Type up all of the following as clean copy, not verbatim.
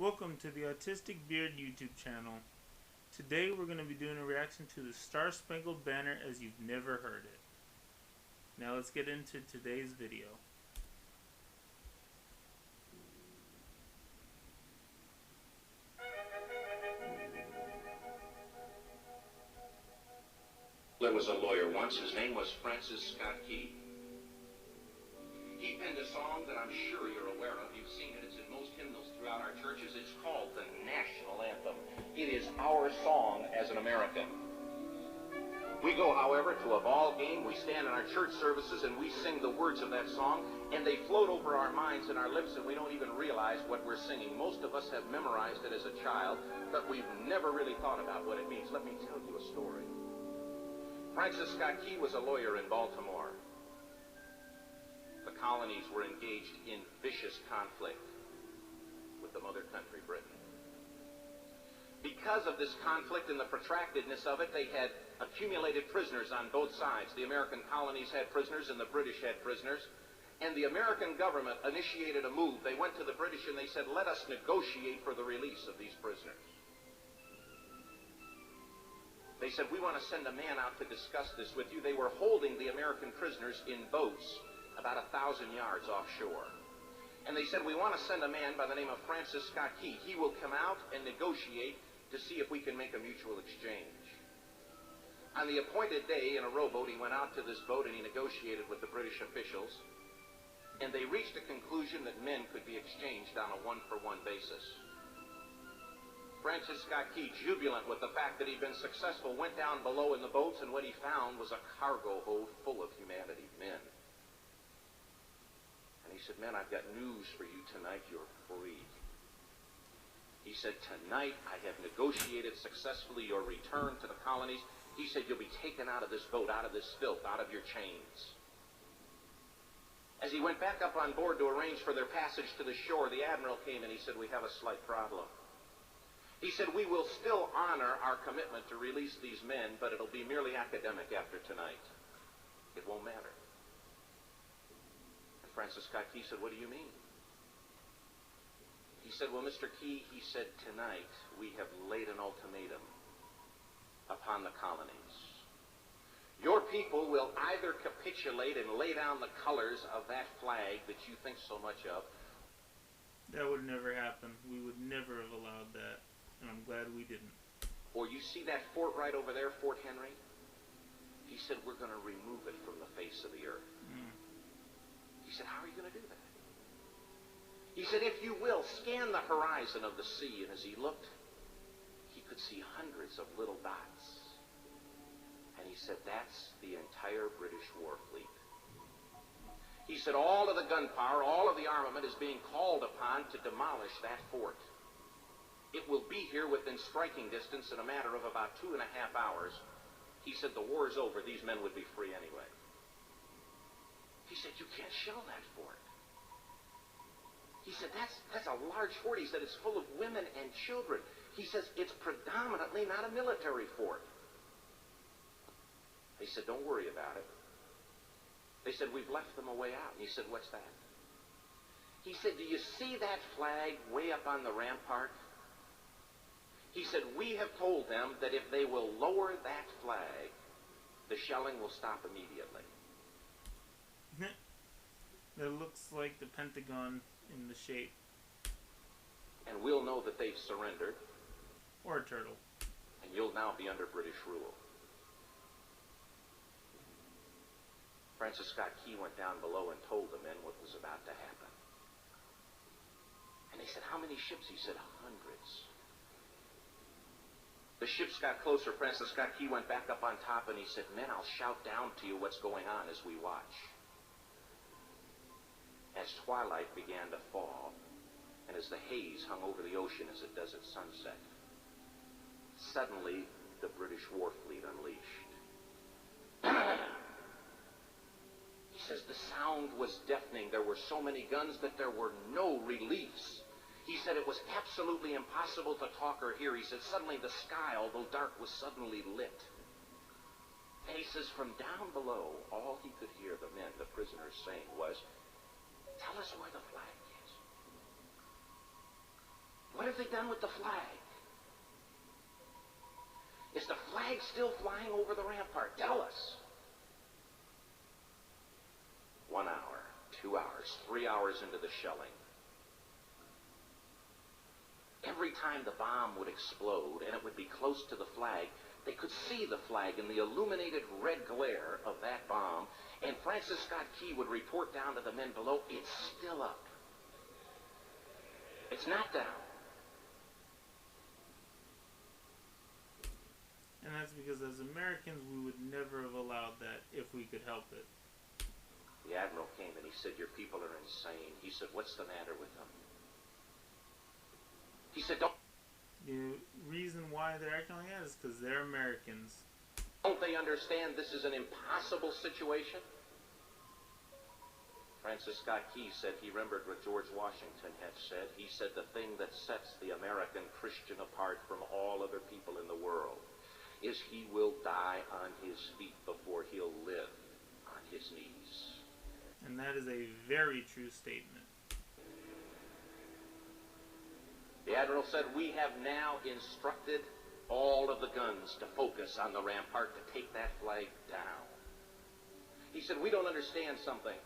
Welcome to the Autistic Beard YouTube channel. Today we're going to be doing a reaction to the Star Spangled Banner as you've never heard it. Now let's get into today's video. There was a lawyer once. His name was Francis Scott Key. He penned a song that I'm sure you're aware of. You've seen it. It's in most hymnals throughout our churches. It's called the national anthem. It is our song as an American. We go, however, to a ball game. We stand in our church services and we sing the words of that song, and they float over our minds and our lips, and we don't even realize what we're singing. Most of us have memorized it as a child, but we've never really thought about what it means. Let me tell you a story. Francis Scott Key was a lawyer in Baltimore. The colonies were engaged in vicious conflict with the mother country, Britain. Because of this conflict and the protractedness of it, they had accumulated prisoners on both sides. The American colonies had prisoners and the British had prisoners. And the American government initiated a move. They went to the British and they said, let us negotiate for the release of these prisoners. They said, we want to send a man out to discuss this with you. They were holding the American prisoners in boats about 1,000 yards offshore. And they said, we want to send a man by the name of Francis Scott Key. He will come out and negotiate to see if we can make a mutual exchange. On the appointed day, in a rowboat, he went out to this boat and he negotiated with the British officials. And they reached a conclusion that men could be exchanged on a one-for-one basis. Francis Scott Key, jubilant with the fact that he'd been successful, went down below in the boats, and what he found was a cargo hold full of humanity, men. And he said, men, I've got news for you tonight. You're free. He said, tonight I have negotiated successfully your return to the colonies. He said, you'll be taken out of this boat, out of this filth, out of your chains. As he went back up on board to arrange for their passage to the shore, the admiral came and he said, we have a slight problem. He said, we will still honor our commitment to release these men, but it'll be merely academic after tonight. It won't matter. And Francis Scott Key said, what do you mean? He said, well, Mr. Key, he said, tonight we have laid an ultimatum upon the colonies. Your people will either capitulate and lay down the colors of that flag that you think so much of. That would never happen. We would never have allowed that. And I'm glad we didn't. Or you see that fort right over there, Fort Henry? He said, we're going to remove it from the face of the earth. He said, how are you going to do that? He said, if you will, scan the horizon of the sea. And as he looked, he could see hundreds of little dots. And he said, that's the entire British war fleet. He said, all of the gunpowder, all of the armament is being called upon to demolish that fort. It will be here within striking distance in a matter of about 2.5 hours. He said, the war's over. These men would be free anyway. He said, you can't shell that fort. He said, that's a large fort. He said, it's full of women and children. He says, it's predominantly not a military fort. They said, don't worry about it. They said, we've left them a way out. And he said, what's that? He said, do you see that flag way up on the rampart? He said, we have told them that if they will lower that flag, the shelling will stop immediately. That looks like the Pentagon in the shape. And we'll know that they've surrendered. Or a turtle. And you'll now be under British rule. Francis Scott Key went down below and told the men what was about to happen. And they said, how many ships? He said, hundreds. The ships got closer. Francis Scott Key went back up on top and he said, men, I'll shout down to you what's going on as we watch. As twilight began to fall, and as the haze hung over the ocean as it does at sunset, suddenly the British war fleet unleashed. He says the sound was deafening. There were so many guns that there were no reliefs. He said it was absolutely impossible to talk or hear. He said suddenly the sky, although dark, was suddenly lit. And he says from down below, all he could hear the men, the prisoners, saying was, tell us where the flag is. What if they done with the flag? Is the flag still flying over the rampart? Tell us. 1 hour, 2 hours, 3 hours into the shelling. Every time the bomb would explode and it would be close to the flag, they could see the flag in the illuminated red glare of that bomb, and Francis Scott Key would report down to the men below, it's still up. It's not down. And that's because as Americans, we would never have allowed that if we could help it. The Admiral came and he said, your people are insane. He said, what's the matter with them? He said, The reason why they're acting like that is because they're Americans. Don't they understand this is an impossible situation? Francis Scott Key said he remembered what George Washington had said. He said the thing that sets the American Christian apart from all other people in the world is he will die on his feet before he'll live on his knees. And that is a very true statement. The Admiral said, we have now instructed all of the guns to focus on the rampart to take that flag down. He said, we don't understand something.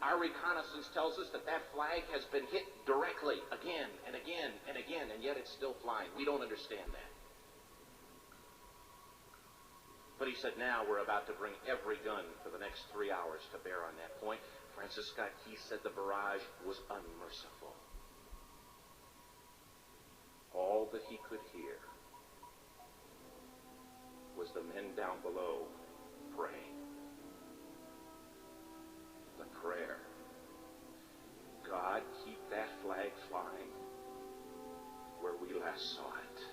Our reconnaissance tells us that that flag has been hit directly again and again and again, and yet it's still flying. We don't understand that. But he said, now we're about to bring every gun for the next 3 hours to bear on that point. Francis Scott Key said the barrage was unmerciful. All that he could hear was the men down below praying. The prayer. God, keep that flag flying where we last saw it.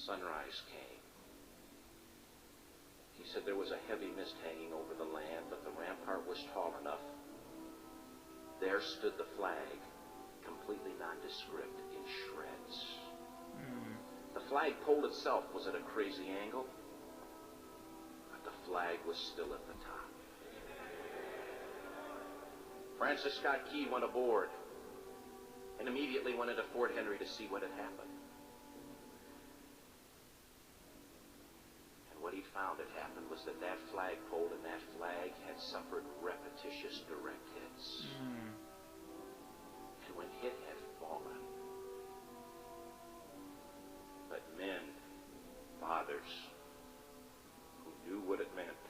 Sunrise came. He said there was a heavy mist hanging over the land, but the rampart was tall enough. There stood the flag, completely nondescript, in shreds. The flagpole itself was at a crazy angle, but the flag was still at the top. Francis Scott Key went aboard and immediately went into Fort Henry to see what had happened. And what he found had happened was that that flagpole and that flag had suffered repetitious direct hits. And when hit had fallen, but men, fathers, who knew what it meant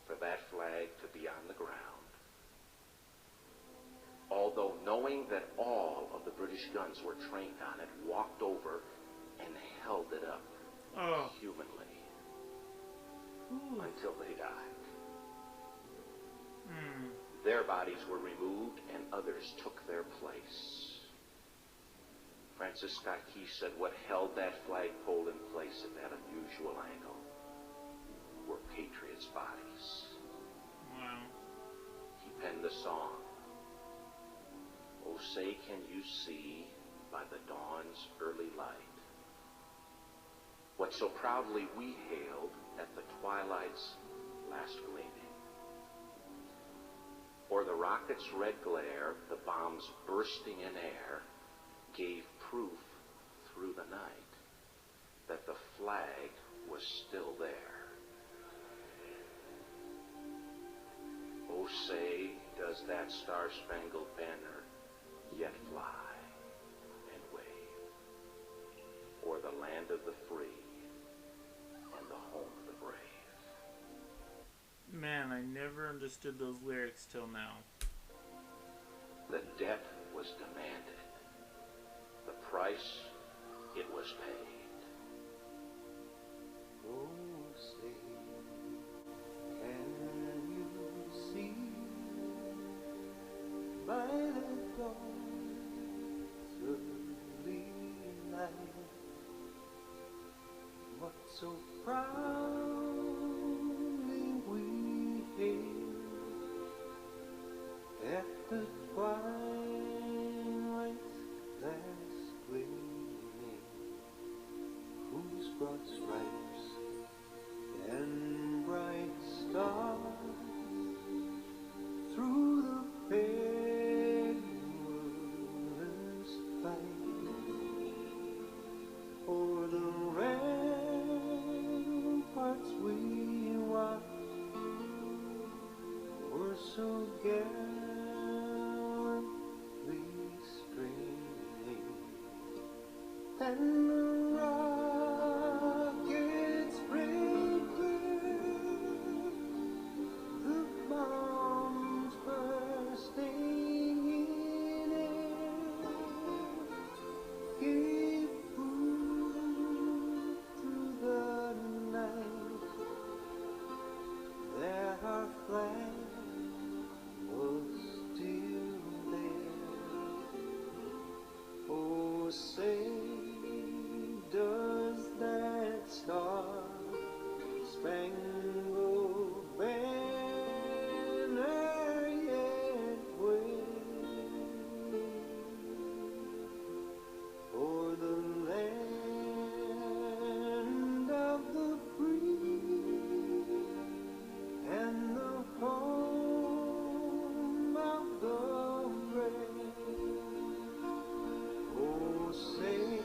for that flag to be on the ground, although knowing that all of the British guns were trained on it, walked over and held it up humanly until they died. Their bodies were removed and others took their place. Francis Scott Key said what held that flagpole in place at that unusual angle were patriots' bodies. Wow. He penned the song, "Oh, say can you see by the dawn's early light what so proudly we hailed at the twilight's last gleaming? Or the rocket's red glare, the bombs bursting in air, gave proof through the night that the flag was still there. Oh, say, does that star-spangled banner yet fly and wave o'er the land of the free and the home of the brave?" Man, I never understood those lyrics till now. The debt was demanded. The price, it was paid. Oh, say, can you see by the dawn's early light what so proudly we hailed at the twilight's last gleaming, whose broad stripes and bright stars through the paling and the rockets break through, the bombs bursting in air gave proof through the night that our flag was still there. Oh, say, does that star-spangled banner yet wave for the land of the free and the home of the brave? Oh, say,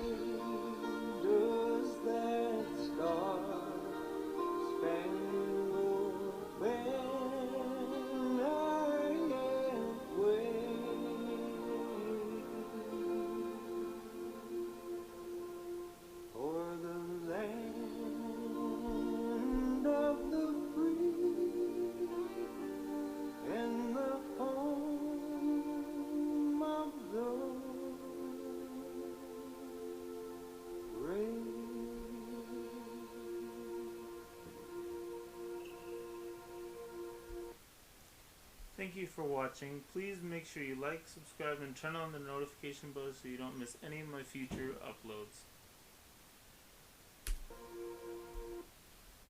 does that star-spangled banner yet wave for the land of the free and the home of the brave? Thank you for watching. Please make sure you like, subscribe, and turn on the notification bell so you don't miss any of my future uploads.